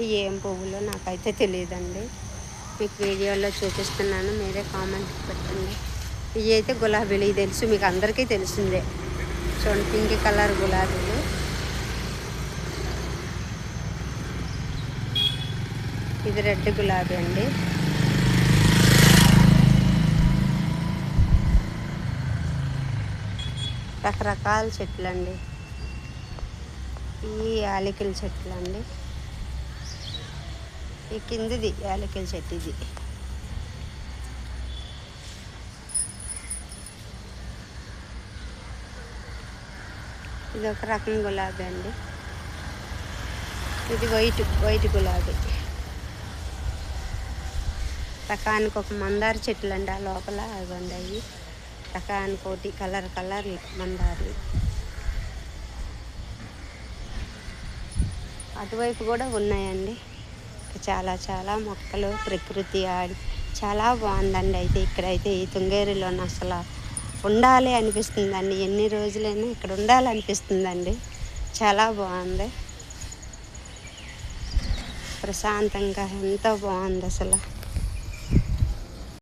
ఏం పువ్వులో నాకైతే తెలియదండి. మీకు వీడియోలో చూపిస్తున్నాను, మీరే కామెంట్ పెట్టండి. ఇవి అయితే గులాబీలు, ఇవి తెలుసు, మీకు అందరికీ తెలిసిందే. చూడండి, పింక్ కలర్ గులాబీలు. ఇది రెడ్ గులాబీ అండి. రకరకాల చెట్లు అండి. ఈ యాలకుల చెట్లు అండి. ఈ కిందిది యాలకుల చెట్టు. ఇది ఒక రకం గులాబీ అండి. ఇది వైట్ గులాబీ. రకానికి ఒక మందార చెట్లు అండి. ఆ లోపల అవి అవి రకానికి ఒకటి కలర్ మందారు. అటువైపు కూడా ఉన్నాయండి. చాలా మొక్కలు, ప్రకృతి చాలా బాగుందండి. అయితే ఇక్కడైతే ఈ తుంగేరిలోని అసలు ఉండాలి అనిపిస్తుందండి. ఎన్ని రోజులైనా ఇక్కడ ఉండాలనిపిస్తుందండి. చాలా బాగుంది, ప్రశాంతంగా ఎంతో బాగుంది అసలు.